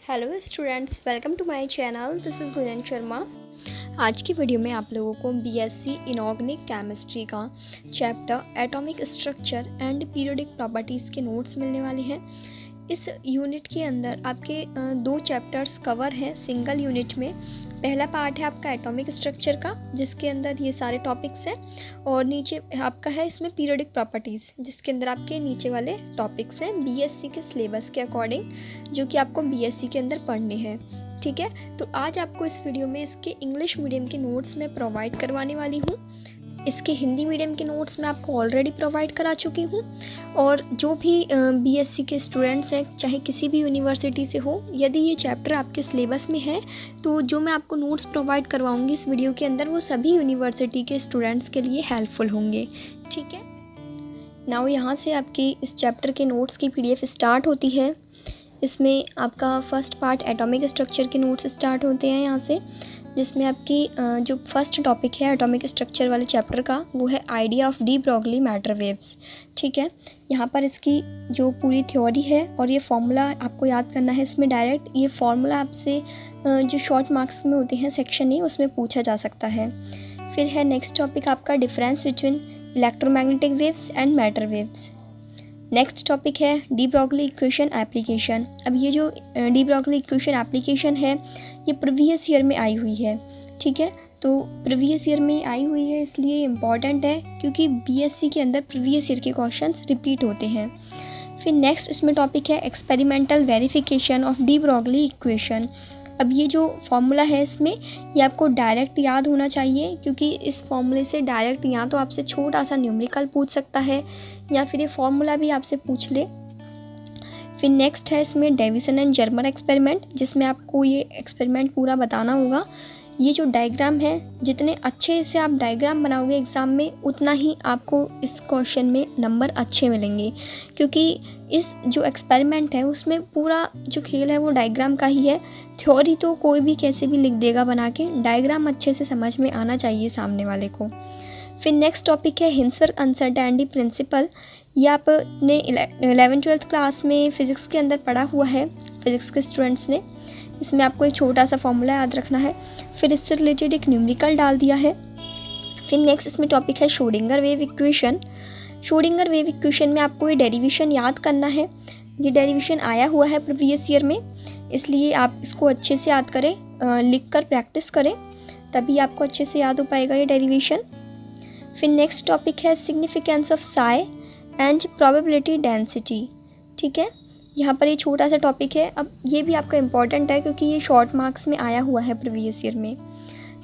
Hello students, welcome to my channel. This is Guran Sharma. आज की video में आप लोगों को बीएससी इनऑर्गेनिक केमिस्ट्री का chapter atomic structure and periodic properties के नोट्स मिलने वाले हैं। इस यूनिट के अंदर आपके दो चैप्टर्स कवर हैं सिंगल यूनिट में। पहला पार्ट है आपका एटॉमिक स्ट्रक्चर का, जिसके अंदर ये सारे टॉपिक्स हैं, और नीचे आपका है इसमें पीरियोडिक प्रॉपर्टीज़, जिसके अंदर आपके नीचे वाले टॉपिक्स हैं बीएससी के सिलेबस के अकॉर्डिंग, जो कि आपको बीएससी के अंदर पढ़ने हैं। ठीक है, तो आज आपको इस वीडियो में इसके इंग्लिश मीडियम के नोट्स मैं प्रोवाइड करवाने वाली हूँ। इसके हिंदी मीडियम के नोट्स मैं आपको ऑलरेडी प्रोवाइड करा चुकी हूँ, और जो भी बीएससी के स्टूडेंट्स हैं, चाहे किसी भी यूनिवर्सिटी से हो, यदि ये चैप्टर आपके सिलेबस में है तो जो मैं आपको नोट्स प्रोवाइड करवाऊँगी इस वीडियो के अंदर, वो सभी यूनिवर्सिटी के स्टूडेंट्स के लिए हेल्पफुल होंगे। ठीक है, नाउ यहाँ से आपकी इस चैप्टर के नोट्स की PDF स्टार्ट होती है। इसमें आपका फर्स्ट पार्ट एटॉमिक स्ट्रक्चर के नोट्स स्टार्ट होते हैं यहाँ से, जिसमें आपकी जो फर्स्ट टॉपिक है एटॉमिक स्ट्रक्चर वाले चैप्टर का, वो है idea of de Broglie matter waves. ठीक है, यहाँ पर इसकी जो पूरी थ्योरी है और ये फॉर्मूला आपको याद करना है। इसमें डायरेक्ट ये फॉर्मूला आपसे जो शॉर्ट मार्क्स में होते हैं सेक्शन ए, उसमें पूछा जा सकता है। फिर है नेक्स्ट टॉपिक आपका difference between electromagnetic waves and matter waves. Next topic है डी ब्रॉगली इक्वेशन एप्लीकेशन। अब ये जो डी ब्रॉगली इक्वेशन एप्लीकेशन है, ये प्रीवियस ईयर में आई हुई है। ठीक है, तो प्रीवियस ईयर में आई हुई है इसलिए इम्पॉर्टेंट है, क्योंकि बीएससी के अंदर प्रीवियस ईयर के क्वेश्चंस रिपीट होते हैं। फिर नेक्स्ट इसमें टॉपिक है experimental verification of de Broglie equation. अब ये जो फॉर्मूला है इसमें, ये आपको डायरेक्ट याद होना चाहिए, क्योंकि इस फॉर्मूले से डायरेक्ट या तो आपसे छोटा सा न्यूमेरिकल पूछ सकता है, या फिर ये फॉर्मूला भी आपसे पूछ ले। फिर नेक्स्ट है इसमें डेविसन एंड जर्मर एक्सपेरिमेंट, जिसमें आपको ये एक्सपेरिमेंट पूरा बताना होगा। ये जो डायग्राम है, जितने अच्छे से आप डायग्राम बनाओगे एग्ज़ाम में, उतना ही आपको इस क्वेश्चन में नंबर अच्छे मिलेंगे, क्योंकि इस जो एक्सपेरिमेंट है उसमें पूरा जो खेल है वो डायग्राम का ही है। थ्योरी तो कोई भी कैसे भी लिख देगा बना के, डायग्राम अच्छे से समझ में आना चाहिए सामने वाले को। फिर नेक्स्ट टॉपिक है हिंसबर्ग अनसर्टेनिटी प्रिंसिपल। ये आपने 11th-12th क्लास में फ़िज़िक्स के अंदर पढ़ा हुआ है, फ़िज़िक्स के स्टूडेंट्स ने। इसमें आपको एक छोटा सा फॉर्मूला याद रखना है, फिर इससे रिलेटेड एक न्यूमेरिकल डाल दिया है। फिर नेक्स्ट इसमें टॉपिक है Schrodinger wave equation. Schrodinger wave equation में आपको ये डेरिवेशन याद करना है। ये डेरिवेशन आया हुआ है प्रीवियस ईयर में, इसलिए आप इसको अच्छे से याद करें, लिख कर प्रैक्टिस करें, तभी आपको अच्छे से याद हो पाएगा ये डेरिवेशन। फिर नेक्स्ट टॉपिक है significance of Sai and probability density. ठीक है, यहाँ पर ये छोटा सा टॉपिक है। अब ये भी आपका इम्पॉर्टेंट है, क्योंकि ये शॉर्ट मार्क्स में आया हुआ है प्रीवियस ईयर में।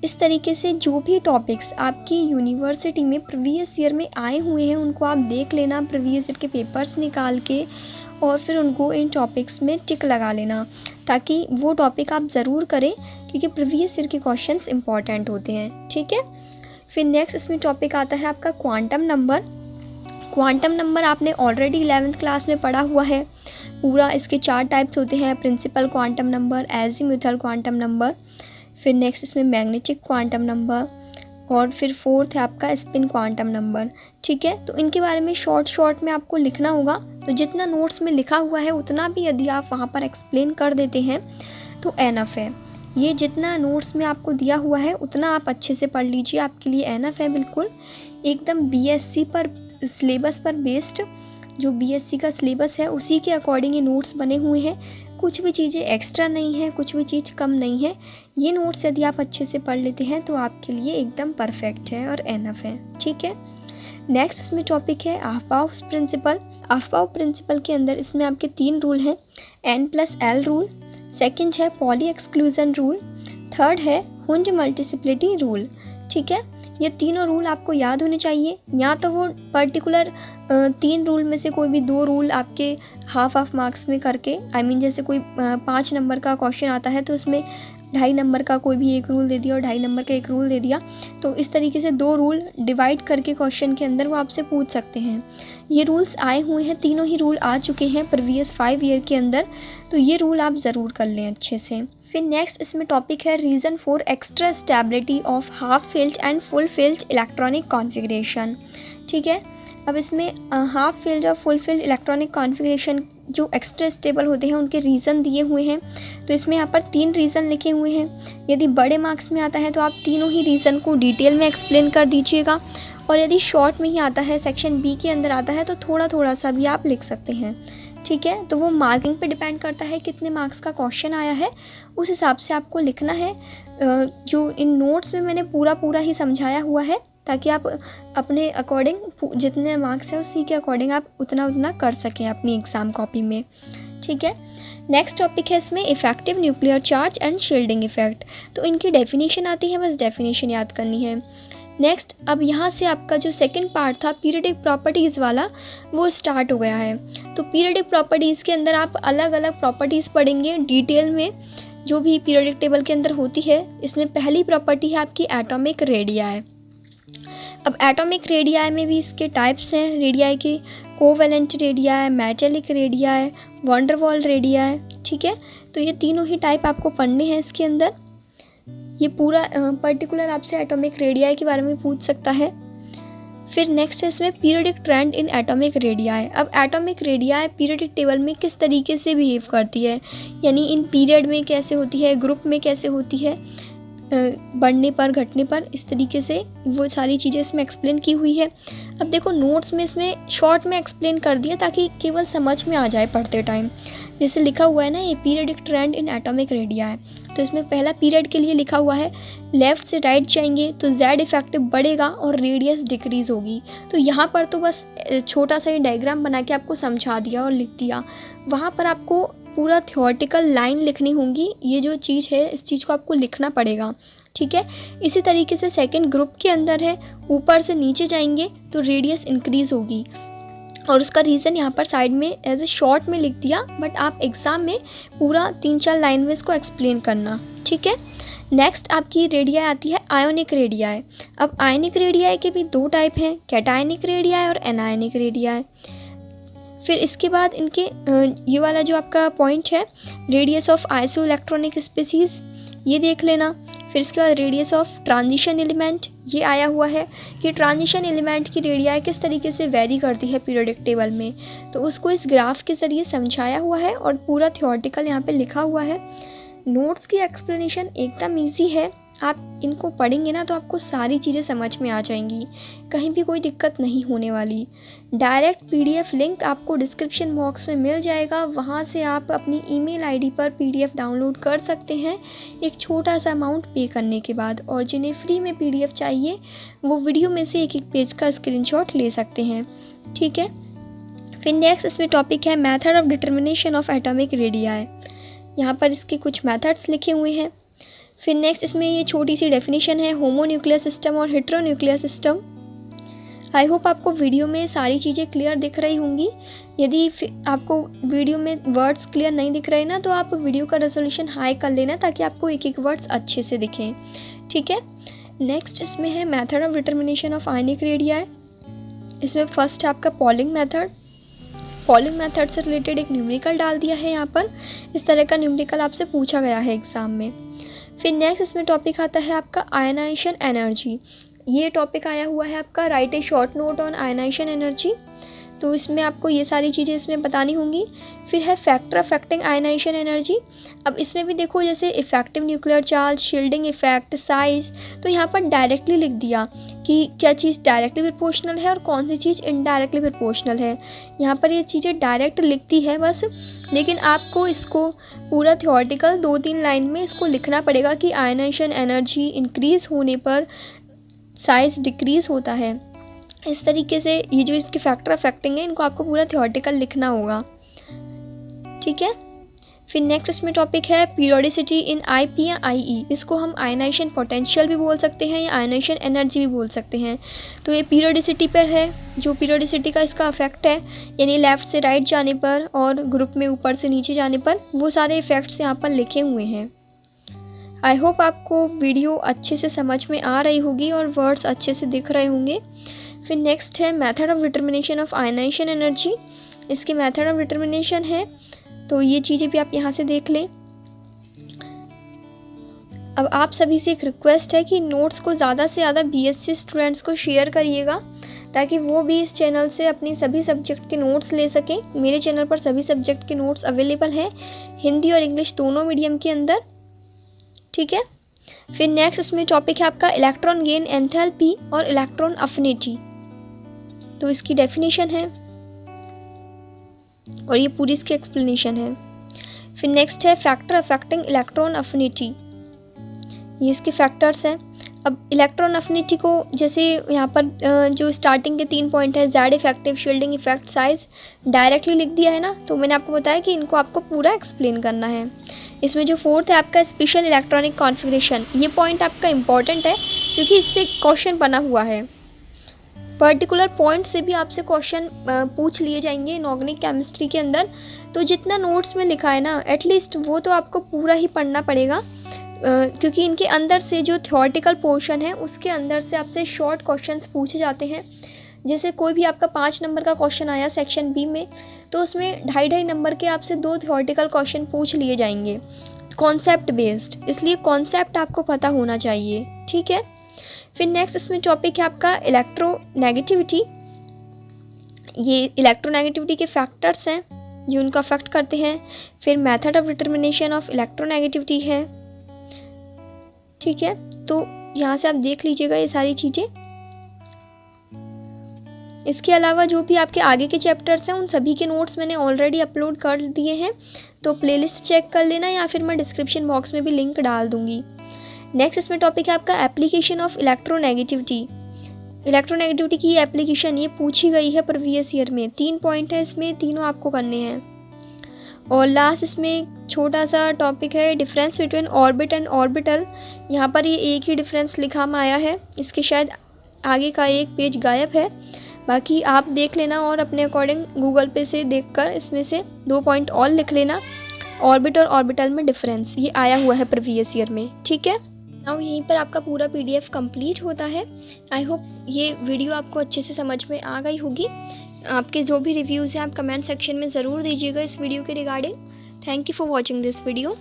इस तरीके से जो भी टॉपिक्स आपकी यूनिवर्सिटी में प्रीवियस ईयर में आए हुए हैं, उनको आप देख लेना प्रीवियस ईयर के पेपर्स निकाल के, और फिर उनको इन टॉपिक्स में टिक लगा लेना, ताकि वो टॉपिक आप ज़रूर करें, क्योंकि प्रीवियस ईयर के क्वेश्चंस इंपॉर्टेंट होते हैं। ठीक है, फिर नेक्स्ट इसमें टॉपिक आता है आपका क्वांटम नंबर। क्वांटम नंबर आपने ऑलरेडी 11th क्लास में पढ़ा हुआ है पूरा। इसके 4 टाइप्स होते हैं, principal quantum number, azimuthal quantum number, फिर नेक्स्ट इसमें मैग्नेटिक क्वांटम नंबर, और फिर 4th है आपका स्पिन क्वांटम नंबर। ठीक है, तो इनके बारे में शॉर्ट में आपको लिखना होगा। तो जितना नोट्स में लिखा हुआ है उतना भी यदि आप वहाँ पर एक्सप्लेन कर देते हैं तो एनफ है। ये जितना नोट्स में आपको दिया हुआ है उतना आप अच्छे से पढ़ लीजिए, आपके लिए एनफ है। बिल्कुल एकदम बीएससी पर सिलेबस पर बेस्ड, जो बीएससी का सिलेबस है उसी के अकॉर्डिंग ये नोट्स बने हुए हैं। कुछ भी चीज़ें एक्स्ट्रा नहीं है, कुछ भी चीज़ कम नहीं है। ये नोट्स यदि आप अच्छे से पढ़ लेते हैं तो आपके लिए एकदम परफेक्ट है और एनफ है। ठीक है, नेक्स्ट इसमें टॉपिक है अफबाउस प्रिंसिपल। अफबाउ प्रिंसिपल के अंदर इसमें आपके 3 रूल हैं, N+L रूल, सेकंड है पॉली एक्सक्लूजन रूल, थर्ड है हुंज मल्टीप्लिसिटी रूल। ठीक है, ये तीनों रूल आपको याद होने चाहिए। या तो वो पर्टिकुलर 3 रूल में से कोई भी 2 रूल आपके हाफ मार्क्स में करके, जैसे कोई 5 नंबर का क्वेश्चन आता है तो उसमें 2.5 नंबर का कोई भी एक रूल दे दिया और 2.5 नंबर का एक रूल दे दिया, तो इस तरीके से 2 रूल डिवाइड करके क्वेश्चन के अंदर वो आपसे पूछ सकते हैं। ये रूल्स आए हुए हैं, तीनों ही रूल आ चुके हैं प्रीवियस 5 ईयर के अंदर, तो ये रूल आप ज़रूर कर लें अच्छे से। फिर नेक्स्ट इसमें टॉपिक है reason for extra stability of half filled and full field electronic configuration. ठीक है, अब इसमें हाफ फिल्ड और फुल फिल्ड इलेक्ट्रॉनिक कॉन्फ़िगरेशन जो एक्स्ट्रा स्टेबल होते हैं उनके रीज़न दिए हुए हैं। तो इसमें यहाँ पर 3 रीज़न लिखे हुए हैं। यदि बड़े मार्क्स में आता है तो आप तीनों ही रीज़न को डिटेल में एक्सप्लेन कर दीजिएगा, और यदि शॉर्ट में ही आता है, सेक्शन बी के अंदर आता है, तो थोड़ा थोड़ा सा भी आप लिख सकते हैं। ठीक है, तो वो मार्किंग पे डिपेंड करता है कितने मार्क्स का क्वेश्चन आया है, उस हिसाब से आपको लिखना है। जो इन नोट्स में मैंने पूरा ही समझाया हुआ है, ताकि आप अपने अकॉर्डिंग जितने मार्क्स है उसी के अकॉर्डिंग आप उतना कर सकें अपनी एग्ज़ाम कॉपी में। ठीक है, नेक्स्ट टॉपिक है इसमें effective nuclear charge and shielding effect. तो इनकी डेफिनेशन आती है, बस डेफिनेशन याद करनी है। नेक्स्ट, अब यहाँ से आपका जो सेकंड पार्ट था पीरियडिक प्रॉपर्टीज़ वाला, वो स्टार्ट हो गया है। तो पीरियडिक प्रॉपर्टीज़ के अंदर आप अलग अलग प्रॉपर्टीज़ पढ़ेंगे डिटेल में, जो भी पीरियडिक टेबल के अंदर होती है। इसमें पहली प्रॉपर्टी है आपकी एटॉमिक रेडियाई। अब एटॉमिक रेडियाई में भी इसके टाइप्स हैं रेडियाई के, covalent radii, metallic radii, van der Waals radii. ठीक है, तो ये तीनों ही टाइप आपको पढ़ने हैं इसके अंदर। ये पूरा पर्टिकुलर आपसे एटॉमिक रेडियाई के बारे में पूछ सकता है। फिर नेक्स्ट है इसमें periodic trend in atomic radii. अब एटॉमिक रेडियाई पीरियडिक टेबल में किस तरीके से बिहेव करती है, यानी इन पीरियड में कैसे होती है, ग्रुप में कैसे होती है, बढ़ने पर घटने पर, इस तरीके से वो सारी चीज़ें इसमें एक्सप्लेन की हुई है। अब देखो नोट्स में इसमें शॉर्ट में एक्सप्लेन कर दिया ताकि केवल समझ में आ जाए पढ़ते टाइम। जैसे लिखा हुआ है ना ये periodic trend in atomic radii, तो इसमें पहला पीरियड के लिए लिखा हुआ है लेफ़्ट से राइट जाएंगे तो जेड इफेक्टिव बढ़ेगा और रेडियस डिक्रीज़ होगी। तो यहाँ पर तो बस छोटा सा ही डायग्राम बना के आपको समझा दिया और लिख दिया। वहाँ पर आपको पूरा थियोरेटिकल लाइन लिखनी होंगी। ये जो चीज़ है इस चीज़ को आपको लिखना पड़ेगा। ठीक है, इसी तरीके से सेकंड ग्रुप के अंदर है, ऊपर से नीचे जाएंगे तो रेडियस इंक्रीज़ होगी, और उसका रीज़न यहाँ पर साइड में एज ए शॉर्ट में लिख दिया, बट आप एग्ज़ाम में पूरा 3-4 लाइन में इसको एक्सप्लेन करना। ठीक है, नेक्स्ट आपकी रेडियाई आती है आयोनिक रेडियाई। अब आयनिक रेडियाई के भी 2 टाइप हैं, कैटायनिक रेडियाई और एनायनिक रेडियाई। फिर इसके बाद इनके ये वाला जो आपका पॉइंट है radius of iso electronic species, ये देख लेना। फिर इसके बाद रेडियस ऑफ ट्रांजिशन एलिमेंट, ये आया हुआ है कि ट्रांजिशन एलिमेंट की रेडियाई किस तरीके से वेरी करती है पीरियडिक टेबल में, तो उसको इस ग्राफ के ज़रिए समझाया हुआ है और पूरा थियोरेटिकल यहाँ पे लिखा हुआ है। नोट्स की एक्सप्लेनेशन एकदम ईजी है, आप इनको पढ़ेंगे ना तो आपको सारी चीज़ें समझ में आ जाएंगी, कहीं भी कोई दिक्कत नहीं होने वाली। डायरेक्ट पीडीएफ लिंक आपको डिस्क्रिप्शन बॉक्स में मिल जाएगा, वहाँ से आप अपनी ईमेल आईडी पर पीडीएफ डाउनलोड कर सकते हैं एक छोटा सा अमाउंट पे करने के बाद। और जिन्हें फ्री में पीडीएफ चाहिए वो वीडियो में से एक पेज का स्क्रीनशॉट ले सकते हैं। ठीक है, फिर नेक्स्ट इसमें टॉपिक है method of determination of atomic radii. यहाँ पर इसके कुछ मेथड्स लिखे हुए हैं। फिर नेक्स्ट इसमें ये छोटी सी डेफिनेशन है होमोन्यूक्लियर सिस्टम और हेटेरोन्यूक्लियर सिस्टम। आई होप आपको वीडियो में सारी चीज़ें क्लियर दिख रही होंगी। यदि आपको वीडियो में वर्ड्स क्लियर नहीं दिख रहे ना तो आप वीडियो का रेजोल्यूशन हाई कर लेना ताकि आपको एक एक वर्ड्स अच्छे से दिखें। ठीक है, नेक्स्ट इसमें है method of determination of ionic radii. इसमें फर्स्ट है आपका पॉलिंग मेथड। पॉलिंग मेथड से रिलेटेड एक न्यूमेरिकल डाल दिया है यहाँ पर, इस तरह का न्यूमेरिकल आपसे पूछा गया है एग्ज़ाम में। फिर नेक्स्ट इसमें टॉपिक आता है आपका आयनाइजेशन एनर्जी। ये टॉपिक आया हुआ है आपका write a short note on ionisation energy, तो इसमें आपको ये सारी चीज़ें इसमें बतानी होंगी। फिर है फैक्टर अफेक्टिंग आयनाइजेशन एनर्जी। अब इसमें भी देखो जैसे effective nuclear charge, shielding effect, size, तो यहाँ पर डायरेक्टली लिख दिया कि क्या चीज़ डायरेक्टली प्रोपोर्शनल है और कौन सी चीज़ इनडायरेक्टली प्रोपोर्शनल है। यहाँ पर ये चीज़ें डायरेक्ट लिखती है बस, लेकिन आपको इसको पूरा थियोरेटिकल 2-3 लाइन में इसको लिखना पड़ेगा कि आयनाइजेशन एनर्जी इंक्रीज़ होने पर साइज डिक्रीज़ होता है। इस तरीके से ये जो इसके फैक्टर अफेक्टिंग है इनको आपको पूरा थियोरेटिकल लिखना होगा। ठीक है, फिर नेक्स्ट इसमें टॉपिक है पीरियोडिसिटी इन आईपी या आईई। इसको हम आयनाइजेशन पोटेंशियल भी बोल सकते हैं या आयनाइजेशन एनर्जी भी बोल सकते हैं। तो ये पीरियोडिसिटी पर है, जो पीरियोडिसिटी का इसका इफेक्ट है, यानी लेफ़्ट से राइट जाने पर और ग्रुप में ऊपर से नीचे जाने पर, वो सारे इफ़ेक्ट्स यहाँ पर लिखे हुए हैं। आई होप आपको वीडियो अच्छे से समझ में आ रही होगी और वर्ड्स अच्छे से दिख रहे होंगे। फिर नेक्स्ट है method of determination of ionisation energy. इसके मेथड ऑफ डिटर्मिनेशन है, तो ये चीज़ें भी आप यहाँ से देख लें। अब आप सभी से एक रिक्वेस्ट है कि नोट्स को ज़्यादा से ज़्यादा बीएससी स्टूडेंट्स को शेयर करिएगा ताकि वो भी इस चैनल से अपनी सभी सब्जेक्ट के नोट्स ले सकें। मेरे चैनल पर सभी सब्जेक्ट के नोट्स अवेलेबल हैं, हिंदी और इंग्लिश दोनों मीडियम के अंदर। ठीक है। फिर नेक्स्ट इसमें टॉपिक है आपका इलेक्ट्रॉन गेन एंथैल्पी और इलेक्ट्रॉन अफिनिटी। तो इसकी डेफिनेशन है और ये पूरी इसकी एक्सप्लेनेशन है। फिर नेक्स्ट है फैक्टर अफेक्टिंग इलेक्ट्रॉन अफिनिटी, ये इसके फैक्टर्स हैं। अब इलेक्ट्रॉन अफिनिटी को जैसे यहाँ पर जो स्टार्टिंग के 3 पॉइंट है, Z effective, shielding effect, size, directly लिख दिया है ना, तो मैंने आपको बताया कि इनको आपको पूरा एक्सप्लेन करना है। इसमें जो फोर्थ है आपका स्पेशल इलेक्ट्रॉनिक कॉन्फ़िगरेशन, ये पॉइंट आपका इंपॉर्टेंट है क्योंकि इससे क्वेश्चन बना हुआ है। पर्टिकुलर पॉइंट से भी आपसे क्वेश्चन पूछ लिए जाएंगे इनऑर्गेनिक केमिस्ट्री के अंदर। तो जितना नोट्स में लिखा है ना, एटलीस्ट वो तो आपको पूरा ही पढ़ना पड़ेगा, क्योंकि इनके अंदर से जो थ्योरेटिकल पोर्शन है उसके अंदर से आपसे शॉर्ट क्वेश्चंस पूछे जाते हैं। जैसे कोई भी आपका 5 नंबर का क्वेश्चन आया सेक्शन बी में, तो उसमें 2.5 नंबर के आपसे 2 थ्योरेटिकल क्वेश्चन पूछ लिए जाएंगे कॉन्सेप्ट बेस्ड, इसलिए कॉन्सेप्ट आपको पता होना चाहिए। ठीक है। फिर नेक्स्ट इसमें टॉपिक है आपका इलेक्ट्रोनेगेटिविटी। ये इलेक्ट्रोनेगेटिविटी के फैक्टर्स हैं जो उनको अफेक्ट करते हैं। फिर method of determination of electronegativity है। ठीक है, तो यहाँ से आप देख लीजिएगा ये सारी चीज़ें। इसके अलावा जो भी आपके आगे के चैप्टर्स हैं उन सभी के नोट्स मैंने ऑलरेडी अपलोड कर दिए हैं, तो प्लेलिस्ट चेक कर लेना या फिर मैं डिस्क्रिप्शन बॉक्स में भी लिंक डाल दूंगी। नेक्स्ट इसमें टॉपिक है आपका एप्लीकेशन ऑफ इलेक्ट्रोनेगेटिविटी। इलेक्ट्रोनेगेटिविटी की एप्लीकेशन ये पूछी गई है प्रीवियस ईयर में, 3 पॉइंट है इसमें, तीनों आपको करने हैं। और लास्ट इसमें छोटा सा टॉपिक है difference between orbit and orbital. यहाँ पर ये एक ही डिफरेंस लिखा में आया है, इसके शायद आगे का एक पेज गायब है, बाकी आप देख लेना और अपने अकॉर्डिंग गूगल पे से देखकर इसमें से 2 पॉइंट और लिख लेना। ऑर्बिट और ऑर्बिटल में डिफरेंस ये आया हुआ है प्रीवियस ईयर में। ठीक है। नाउ यहीं पर आपका पूरा PDF कंप्लीट होता है। आई होप ये वीडियो आपको अच्छे से समझ में आ गई होगी। आपके जो भी रिव्यूज़ हैं आप कमेंट सेक्शन में ज़रूर दीजिएगा इस वीडियो के regarding. Thank you for watching this video.